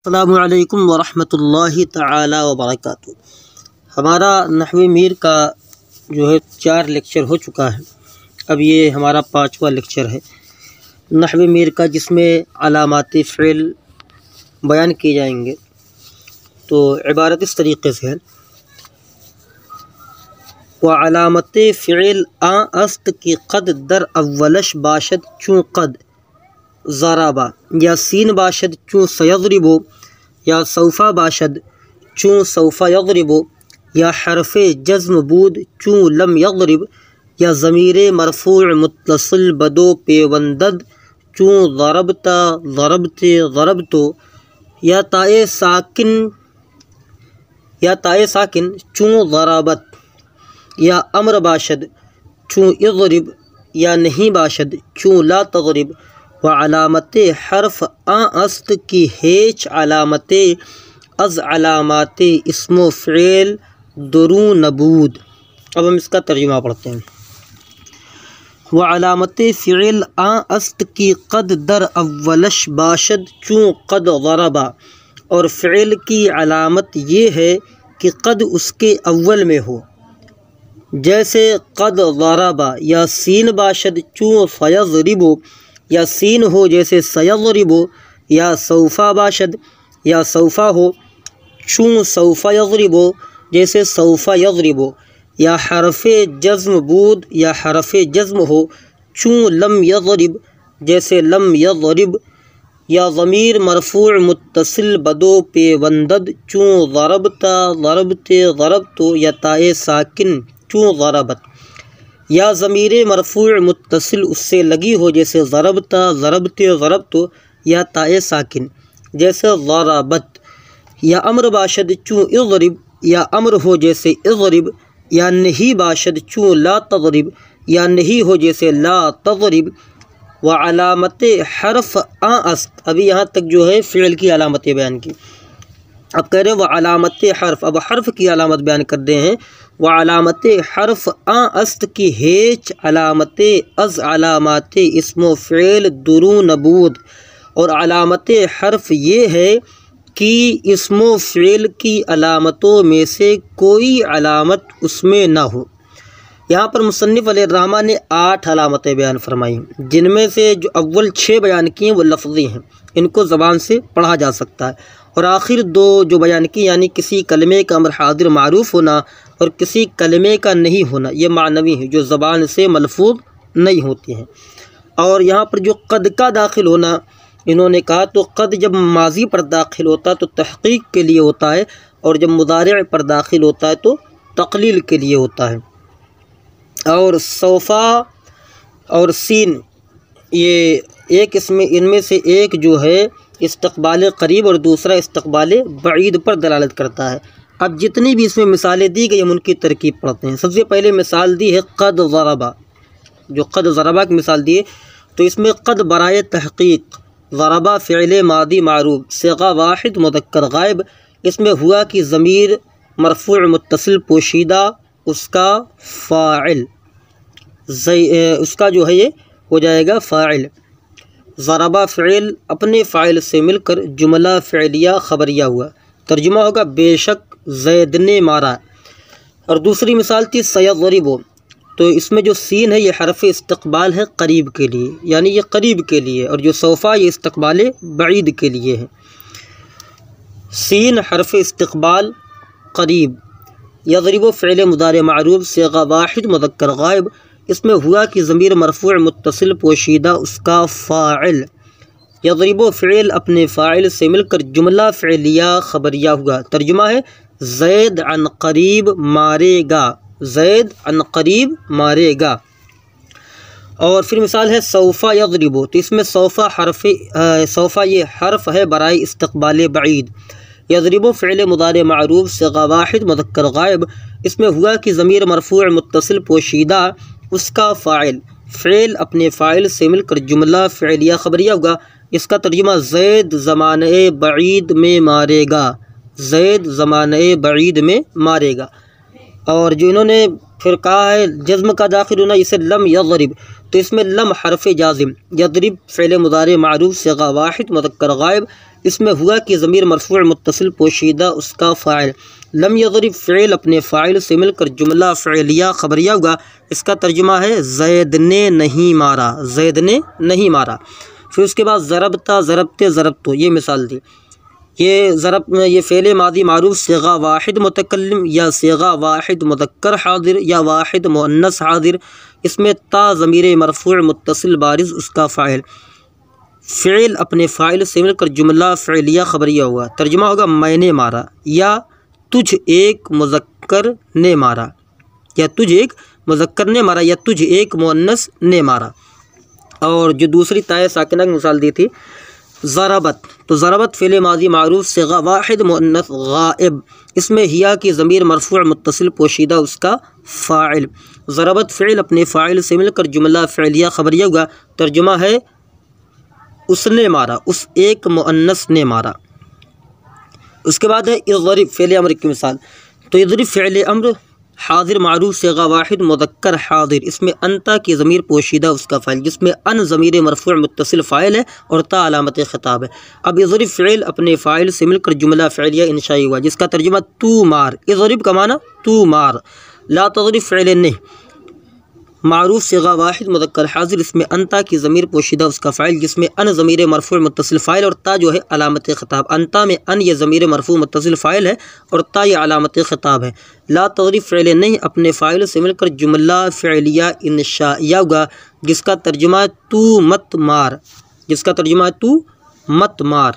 السلام علیکم ورحمۃ اللہ تعالی وبرکاتہ۔ ہمارا نحو میر کا جو ہے 4 لیکچر ہو چکا ہے، اب یہ ہمارا 5واں لیکچر ہے نحو میر کا، جس میں علامات فعل بیان کیے جائیں گے۔ تو عبارت اس طریقے سے ہے: وعلامت فعل است کی قد در اولش باشد چون قد ضربا، یا سین باشد چون سیضرب، یا سوفا باشد چون سوفا یضرب، یا حرف جزم بود چون لم یضرب، یا ضمیر مرفوع متصل بدو پیوندد چون ضربتا ضربت ضربتو، یا تائے ساکن چون ضربت، یا امر باشد چون اضرب، یا نہیں باشد چون لا تضرب۔ وعلامت حرف است کی ہیچ علامت از علامات اسم و فعل درون نبود۔ اب ہم اس کا ترجمہ پڑھتے ہیں۔ وعلامت فعل است کی قد در اولش باشد چون قد ضربا، اور فعل کی علامت یہ ہے کہ قد اس کے اول میں ہو، جیسے قد ضربا، یا سین باشد چون سیضرب، یا سین ہو جیسے سیضرب، یا سوفا باشد یا سوفا ہو چون سوفا یضرب جیسے سوفا یضرب، یا حرف جزم بود یا حرف جزم ہو چون لم یضرب جیسے لم یضرب، یا ضمیر مرفوع متصل بدو پیوندد چون ضربتا ضربت ضربتو، یا تائے ساکن چون ضربت، یا ضمیر مرفوع متصل اس سے لگی ہو جیسے ضربتا ضربت ضربتو، یا تائے ساکن جیسے ضربت، یا امر باشد چون اضرب، یا امر ہو جیسے اضرب، یا نہیں باشد چون لا تضرب، یا نہیں ہو جیسے لا تضرب۔ وعلامت حرف است، ابھی یہاں تک جو ہے فعل کی علامتیں بیان کی، اب کہہ رہے ہیں وعلامت حرف، اب حرف کی علامت بیان کر رہے ہیں۔ وعلامت حرف است کی ہیچ علامت از علامات اسم و فعل درون نبود، اور علامت حرف یہ ہے کہ اسم و فعل کی علامتوں میں سے کوئی علامت اس میں نہ ہو۔ یہاں پر مصنف علیہ الرحمہ نے 8 علامتیں بیان فرمائیں، جن میں سے جو اول 6 بیان کی ہیں وہ لفظی ہیں، ان کو زبان سے پڑھا جا سکتا ہے، اور آخر 2 جو بیان کی، یعنی کسی کلمے کا امر حاضر معروف ہونا اور کسی کلمے کا نہیں ہونا، یہ معنوی ہیں جو زبان سے ملفوظ نہیں ہوتی ہیں۔ اور یہاں پر جو قد کا داخل ہونا انہوں نے کہا، تو قد جب ماضی پر داخل ہوتا تو تحقیق کے لیے ہوتا ہے، اور جب مضارع پر داخل ہوتا ہے تو تقلیل کے لیے ہوتا ہے۔ اور صوفا اور سین، یہ ایک ان میں سے ایک جو ہے استقبال قریب اور دوسرا استقبال بعید پر دلالت کرتا ہے۔ اب جتنی بھی اس میں مثالیں دی گئی ہم ان کی ترکیب پڑھتے ہیں۔ سب سے پہلے مثال دی ہے قد ضربا، جو قد ضربا کی مثال دی ہے، تو اس میں قد برائے تحقیق، ضربا فعل ماضی معروف صیغہ واحد مذکر غائب، اس میں ہوا کہ ضمیر مرفوع متصل پوشیدہ اس کا فاعل، اس کا جو ہے یہ ہو جائے گا فاعل۔ ضربا فعل اپنے فاعل سے مل کر جملہ فعلیہ خبریہ ہوا، ترجمہ ہوگا بے شک زید نے مارا۔ اور دوسری مثال تھی سیضرب، تو اس میں جو سین ہے یہ حرف استقبال ہے قریب کے لیے، یعنی یہ قریب کے لیے، اور جو سوفا یہ استقبال بعید کے لیے ہے۔ سین حرف استقبال قریب، یضرب فعل مضارع معروف صیغہ واحد مذکر غائب، اس میں ہوا کہ ضمیر مرفوع متصل پوشیدہ اس کا فاعل، یضرب فعل اپنے فاعل سے مل کر جملہ فعلیہ خبریہ ہوا، ترجمہ ہے زید عن قریب مارے گا، زید عن قریب مارے گا۔ اور پھر مثال ہے سوفا یضرب، تو اس میں سوفا یہ حرف ہے برائے استقبال بعید، یضرب فعل مضارع معروف صیغہ واحد مذکر غائب، اس میں ہوا کہ ضمیر مرفوع متصل پوشیدہ اس کا فاعل، فعل اپنے فاعل سے مل کر جملہ فعلیہ خبریہ ہوگا، اس کا ترجمہ زید زمانہ بعید میں مارے گا، زید زمانہ بعید میں مارے گا۔ اور جو انہوں نے پھر کہا ہے جزم کا داخل ہونا، اسے لم یضرب، تو اس میں لم حرف جازم، یضرب فعل مضارع معروف صیغہ واحد مذکر غائب، اس میں ہوا کہ ضمیر مرفوع متصل پوشیدہ اس کا فاعل، لم یضرب فعل اپنے فاعل سے مل کر جملہ فعلیہ خبریہ ہوگا، اس کا ترجمہ ہے زید نے نہیں مارا، زید نے نہیں مارا۔ پھر اس کے بعد ضربتا ضربتے ضربتو، یہ مثال دی، یہ فعل ماضی معروف صیغہ واحد متکلم یا صیغہ واحد مذکر حاضر یا واحد مؤنث حاضر، اس میں تا ضمیر مرفوع متصل بارز اس کا فاعل، فعل اپنے فاعل سے مل کر جملہ فعلیہ خبریہ ہوا، ترجمہ ہوگا میں نے مارا، یا تجھ ایک مذکر نے مارا، یا تجھ ایک مذکر نے مارا، یا تجھ ایک مؤنث نے مارا۔ اور جو دوسری تائے ساکنہ کی مثال دی تھی ضربت، تو ضربت فعل ماضی معروف صیغہ واحد مؤنث غائب، اس میں ہیا کی ضمیر مرفوع متصل پوشیدہ اس کا فاعل، ضربت فعل اپنے فاعل سے مل کر جملہ فعلیہ خبریہ ہوگا، ترجمہ ہے اس نے مارا، اس ایک مؤنث نے مارا۔ اس کے بعد ہے اضرب فعل امر کی مثال، تو اضرب فعل امر حاضر معروف صیغہ واحد مذکر حاضر، اس میں انتا کی ضمیر پوشیدہ اس کا فاعل، جس میں ان ضمیر مرفوع متصل فاعل ہے اور تا علامت خطاب ہے۔ اب اضرب فعل اپنے فاعل سے مل کر جملہ فعلیہ انشائی ہوا، جس کا ترجمہ تو مار، اضرب کا معنی تو مار۔ لا تضرب فعل نہیں معروف صیغہ واحد مذکر حاضر، اس میں انتا کی ضمیر پوشیدہ اس کا فاعل، جس میں ان ضمیر مرفوع متصل فاعل اور تا جو ہے علامت خطاب، انتا میں ان یہ ضمیر مرفوع متصل فاعل ہے اور تا یہ علامت خطاب ہے۔ لا تضرب فعل نہیں اپنے فاعل سے مل کر جملہ فعلیہ انشائیہ ہوگا، جس کا ترجمہ تو مت مار، جس کا ترجمہ تو مت مار۔